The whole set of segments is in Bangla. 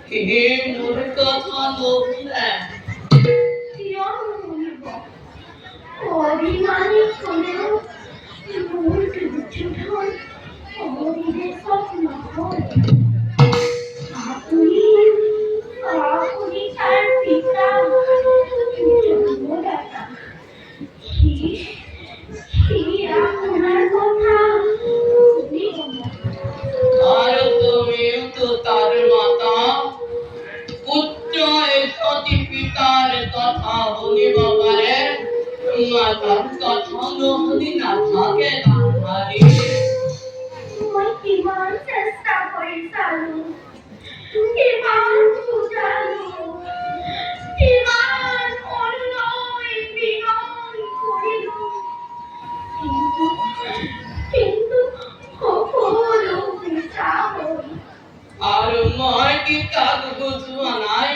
হে মোর কথা লোভলে অভিমানী হলেও মূল দুর্যোধন অমরীদের স্বপ্ন হয় আপনি আপনি তার পিতা জন্মদাতা আপনার কথা আর তুমিও তো তার মাতা পুত্র সতী পিতার কথা বলিব পারে মাতার কথা নহলি না থাকে গান্ধারী মই কিমান চেষ্টা কৰি চালো কিমান বুজালো কিমান অনুনয় বিনয় কৰিলো কিন্তু কিন্তু সকলো মিছা হ'ল আর মই কি কাক বুঝবা নাই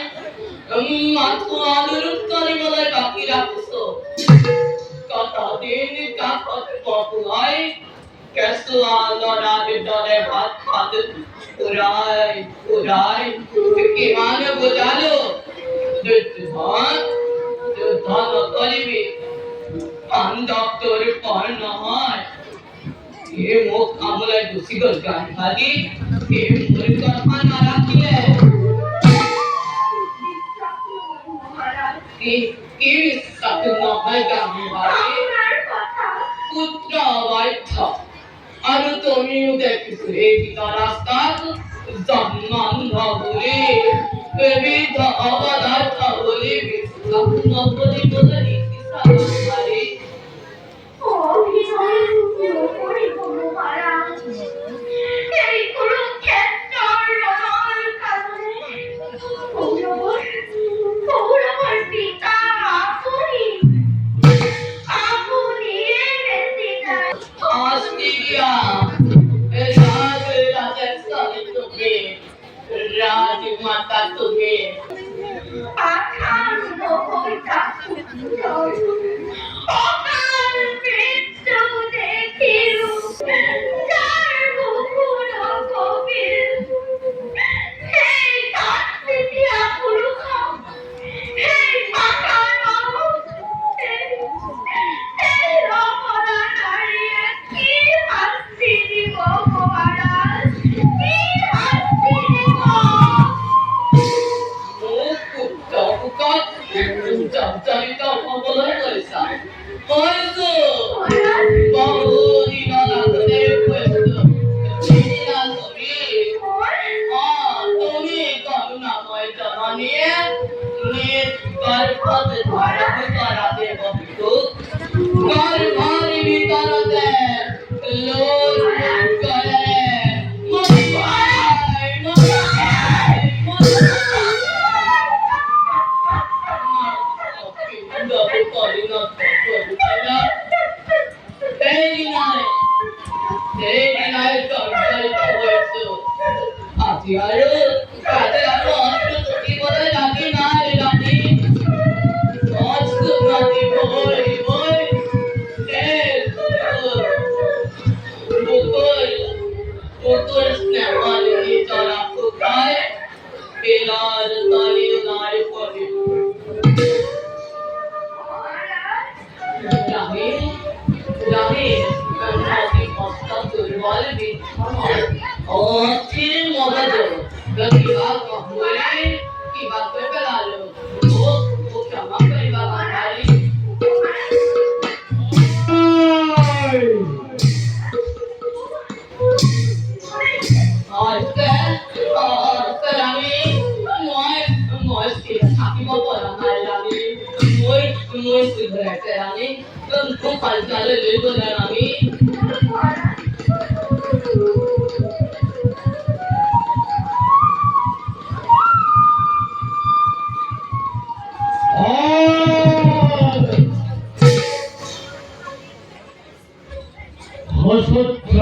মাথো অনুরোধ করিবলৈ বাকি রাখছো কতদিন কাকত পপুলাই কেঁচুৱা লৰাৰ দৰে ভাত খাত উৰাই উৰাই কিমান বুজালো যুদ্ধ যুদ্ধ নকৰিবি পাণ্ডৱটোৰ পৰ নহয় ये मुख कामला दूसरी को गान खाली ये मुझे करना ना रखिए कि सब ना है गान वाले पुत्र वाइट और तुम्हें उधर किसरे की रास्ता जन्मान ना बोले बेबी तो आवाज़ आता बोले सब ना बोले बोले किसा हमारे এই কুরুক্ষেত্র লড়ার কারণে কৌরবর পিতা আপনি আপনি এনেছি Australia, राज राजस्थान तुम्हें, राजमाता तुम्हें, আখান বহতা অকাল মৃত্যু দেখিলু যার মুকুল কবির সেই কান্তিয়া পুরুষ সেই পাকার এই রমনা নারীর কি শাস্তি দিব মহারাজ কি শাস্তি দিব Bukan cerita apa Malaysia. Malaysia, bahu di mana terdekat. Ini lah তুমি করুণা ময় জননী নিজ গর্ভত ধারণ করাতে বন্ধু গর্ভের ভিতরতে লোক করে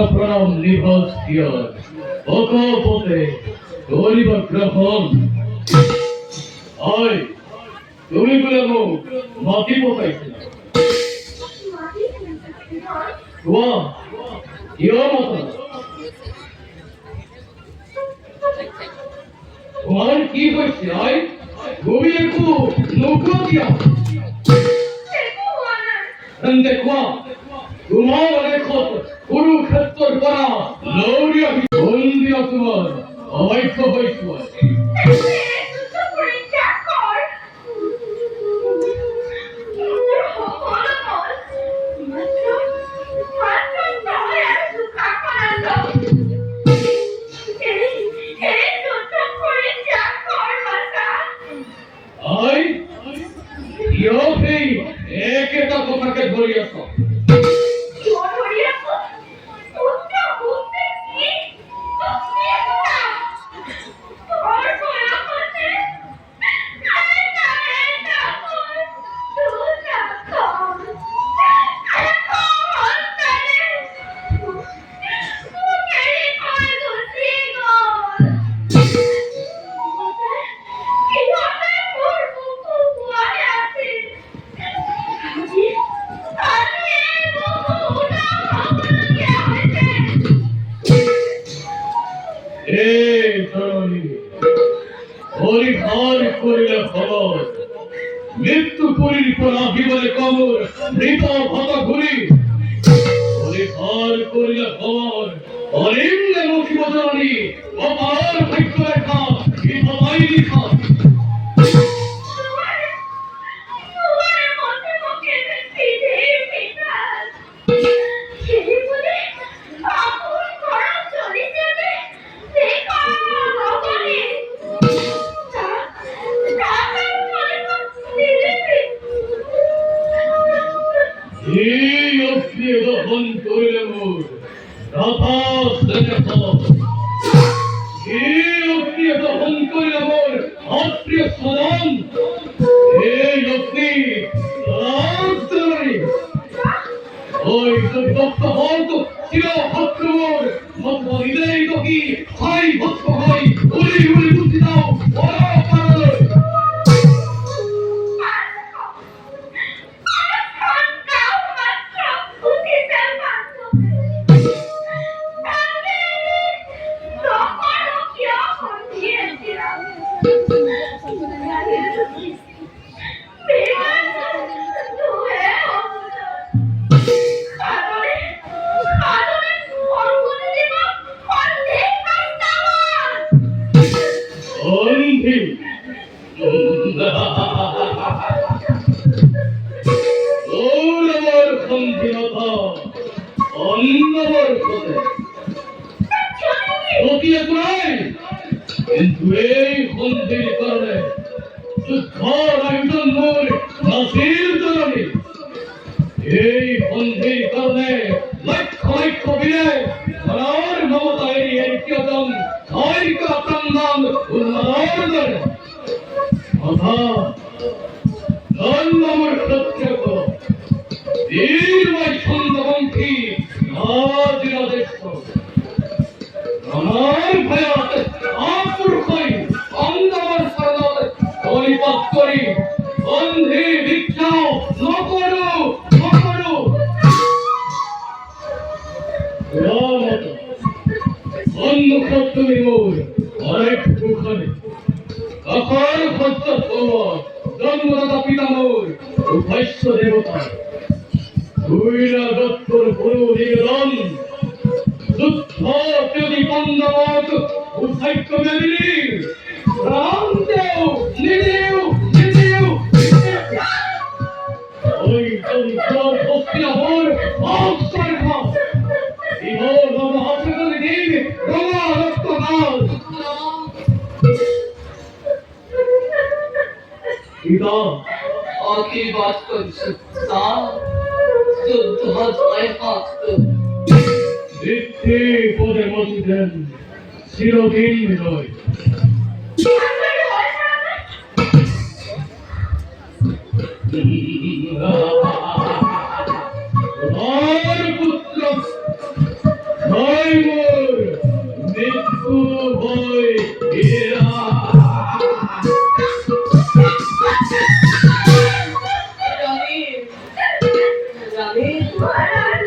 from Libos here. Oko pote, Oliver Graham. Oi, তুমি বলে মো মাটি পোতাইছিল ওয়া ইয়ো মত তোমার কি আসছে আয় ঘুমিয়ে খুব নৌকো দিয়া দেখো মহারাজ দেখো তোমার লেখক কুরুক্ষেত্র করা লৌরিয়া বন্দিয়া তোমার অবৈধ হইত যুদ্ধ পরীক্ষা কর বলো বল মাত্র তবে সুখা করালো এই যুদ্ধ পরীক্ষা কর মাতা আয় ইয়োফি একেটা কথাকে ধরিয়াছ জোরিয়া পুত্র বুঝতে কি তুমি না ওর বড় করতে আরে তারে না তুই না কর আরে কর তারে মুখেরি করে দুসি গল কি হবে মোর মুখ বুয়াই আছে আমি এই মুখ উড়া ভাবনা কে হইছে এ ধরণী হরিঘর করিলে খবর মৃত্যু পুরীর পরা বিবলে কবর মৃত ভত ঘুরি হরিঘর করিলে খবর অরিন্দে মুখী বদনী অপার ভাগ্য রেখা বিপদাই লিখা তোমার মতে মুখে পিঠে পিঠা সেই বলে আপন ঘর চলে যাবে দেখো ভগবানে এই অপ্রিয় দহন করিলে মোর রাধা সেনে খবর এই অপ্রিয় দহন করিলে মোর অপ্রিয় সদন এই অগ্নি রাজধানী ওই দুর্ভক্ত হত চির ভক্ত মোর মত হৃদয় দকি হাই ভক্ত হই উলি উলি বুদ্ধি দাও ওরা পারল অন্ধি ওর সন্ধিরতা অন্নবর পথে অতীয় নাই কিন্তু এই সন্ধির কারণে যুদ্ধর আয়োজন মোর নাসির জননী এই সন্ধির কারণে লক্ষ লক্ষ বীরে মনার মমতা এড়িয়ে কিয়তন ঐক্য আক্রমণ উন্মাদন অথা জন্মর প্রত্যক্ষ বীরময় ছন্দবঙ্খী আজ রাজেশ আমার ভয়াত আপুরুষই অন্ধবর সরদর পরিপাত করি বন্ধে ভিক্ষাও নকরো নকরো রামত অন্নখ তুমি মোর অনেক দুঃখনে আকার ভক্ত তোমার জন্মদাতা পিতা মোর উভৈশ্য দেবতা দুইরা দত্তর গুরু নিবেদন যুদ্ধ যদি পন্দমত উৎসাহিত মেদিনী রাম দেও নিদেও নিদেও ওই যন্ত্র হস্তিনাপুর অবসর খাও ইহর নম হাসগলি দিন রঙা রক্ত নাল পিতা আশীর্বাদ করছে তা যুদ্ধ জয় হাত বৃত্তি পদে মতি দেন চিরদিন নয় তোমার পুত্র ভয় মোর মৃত্যু ভয় জানি জানি মহারাজ